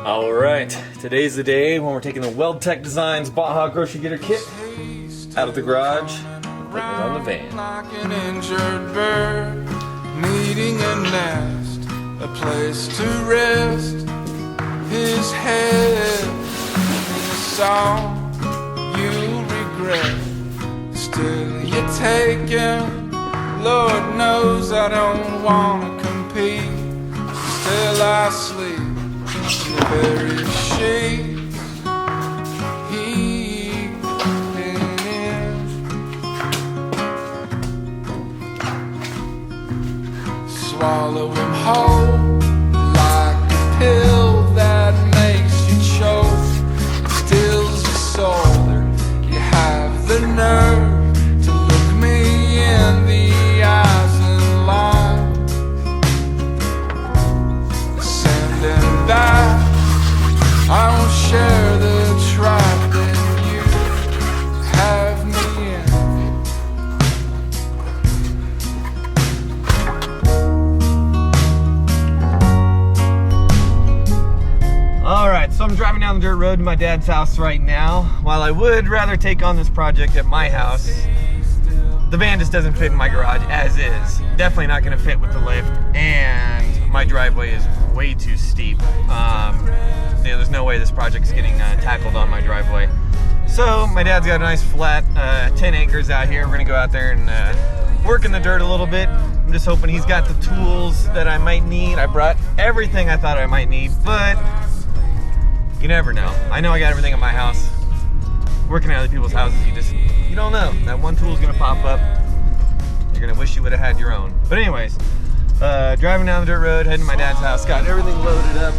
Alright, today's the day when we're taking the Weldtec Designs Baja Grocery Getter kit out of the garage and putting it on the van. Like an injured bird, needing a nest, a place to rest his head. In a song you regret, still you take him. Lord knows I don't want to compete, still I sleep in the very sheets he's been in. Swallow him whole like a pill that makes you choke, stills your soul. You have the nerve to look me in the eyes and lie. Send him back. I won't share the trap that you have me in. Alright, so I'm driving down the dirt road to my dad's house right now. While I would rather take on this project at my house, the van just doesn't fit in my garage as is. Definitely not going to fit with the lift, and my driveway is way too steep. There's no way this project's getting tackled on my driveway. So my dad's got a nice flat 10 acres out here. We're going to go out there and work in the dirt a little bit. I'm just hoping he's got the tools that I might need. I brought everything I thought I might need, but you never know. I know I got everything at my house. Working at other people's houses, you don't know. That one tool's gonna pop up. You're gonna wish you would have had your own. But anyways, driving down the dirt road, heading to my dad's house. Got everything loaded up.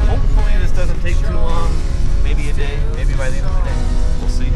Hopefully this doesn't take too long. Maybe a day, maybe by the end of the day. We'll see.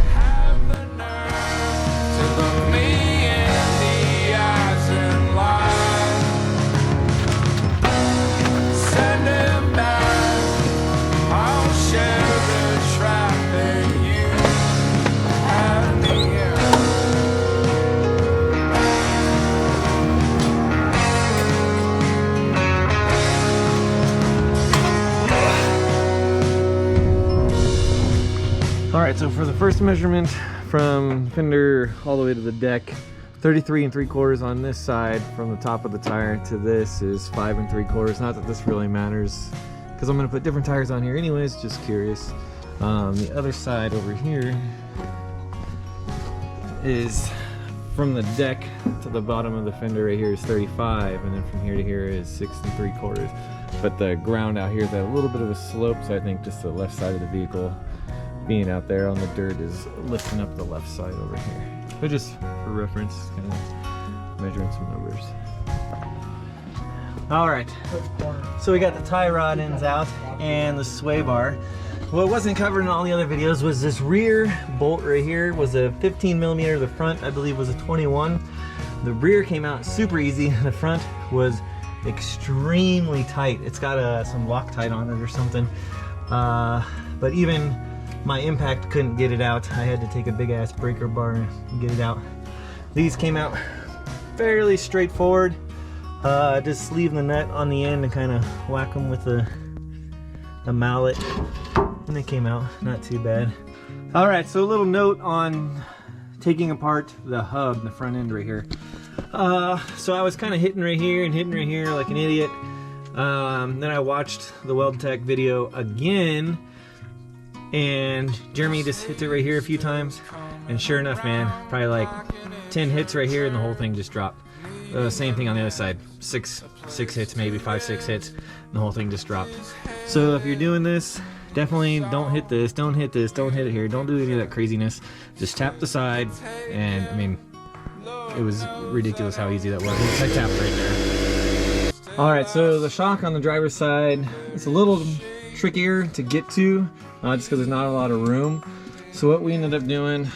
Alright, so for the first measurement from fender all the way to the deck, 33 3/4 on this side from the top of the tire to this is 5 3/4. Not that this really matters because I'm going to put different tires on here anyways, just curious. The other side over here is from the deck to the bottom of the fender right here is 35, and then from here to here is 6 3/4. But the ground out here is at a little bit of a slope, so I think just the left side of the vehicle being out there on the dirt is lifting up the left side over here. But just for reference, kind of measuring some numbers. Alright, so we got the tie rod ends out and the sway bar. What wasn't covered in all the other videos was this rear bolt right here was a 15mm. The front, I believe, was a 21. The rear came out super easy. The front was extremely tight. It's got some Loctite on it or something. But even my impact couldn't get it out. I had to take a big ass breaker bar and get it out. These came out fairly straightforward. Just leaving the nut on the end and kind of whack them with a mallet, and they came out not too bad. Alright, so a little note on taking apart the hub, the front end right here. So I was kind of hitting right here and hitting right here like an idiot. Then I watched the Weldtec video again, and Jeremy just hit it right here a few times, and sure enough, man, probably like 10 hits right here and the whole thing just dropped. Same thing on the other side, six hits, maybe 5, 6 hits, and the whole thing just dropped. So if you're doing this, definitely don't hit this, don't hit this, don't hit it here, don't do any of that craziness. Just tap the side, and I mean, it was ridiculous how easy that was. I tapped right there. Alright, so the shock on the driver's side, it's a little trickier to get to, just because there's not a lot of room. So what we ended up doing,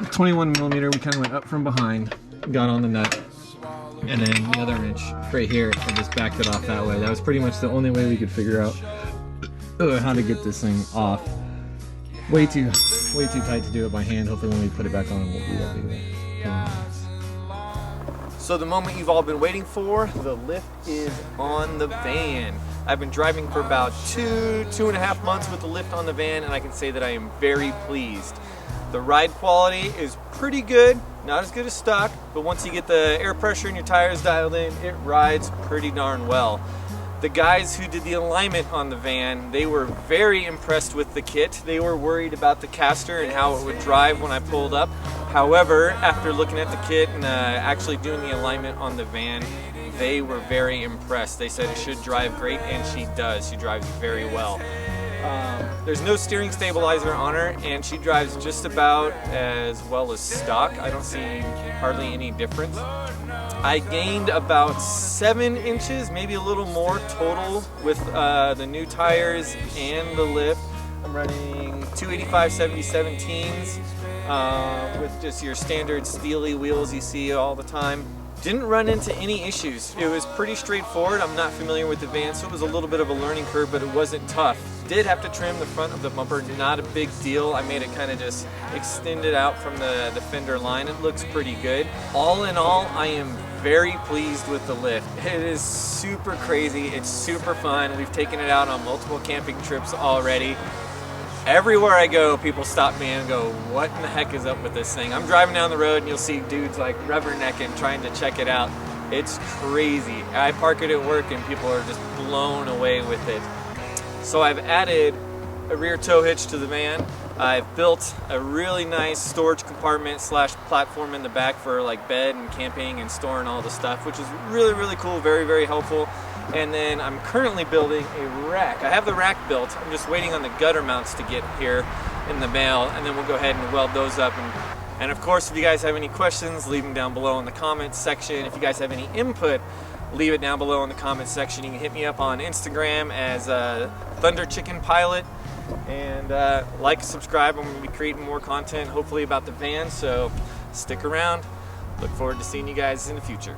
21mm, we kind of went up from behind, got on the nut, and then the other wrench right here, and just backed it off that way. That was pretty much the only way we could figure out how to get this thing off. Way too tight to do it by hand. Hopefully when we put it back on, we'll do that big pain. So the moment you've all been waiting for, the lift is on the van. I've been driving for about 2.5 months with the lift on the van, and I can say that I am very pleased. The ride quality is pretty good, not as good as stock, but once you get the air pressure in your tires dialed in, it rides pretty darn well. The guys who did the alignment on the van, they were very impressed with the kit. They were worried about the caster and how it would drive when I pulled up. However, after looking at the kit and actually doing the alignment on the van, they were very impressed. They said it should drive great, and she does. She drives very well. There's no steering stabilizer on her, and she drives just about as well as stock. I don't see hardly any difference. I gained about 7 inches, maybe a little more total with the new tires and the lift. I'm running 285 70/17s with just your standard steely wheels you see all the time. Didn't run into any issues. It was pretty straightforward. I'm not familiar with the van, so it was a little bit of a learning curve, but it wasn't tough. Did have to trim the front of the bumper, not a big deal. I made it kind of just extended out from the fender line. It looks pretty good. All in all, I am very pleased with the lift. It is super crazy. It's super fun. We've taken it out on multiple camping trips already. Everywhere I go, people stop me and go, what in the heck is up with this thing? I'm driving down the road and you'll see dudes like rubbernecking trying to check it out. It's crazy. I park it at work and people are just blown away with it. So I've added a rear tow hitch to the van. I've built a really nice storage compartment slash platform in the back for like bed and camping and storing all the stuff, which is really, really cool, very, very helpful. And then I'm currently building a rack. I have the rack built. I'm just waiting on the gutter mounts to get here in the mail, and then we'll go ahead and weld those up. And of course, if you guys have any questions, leave them down below in the comments section. If you guys have any input, leave it down below in the comments section. You can hit me up on Instagram as Thunder Chicken Pilot, and like and subscribe. I'm going to be creating more content, hopefully about the van, so stick around. Look forward to seeing you guys in the future.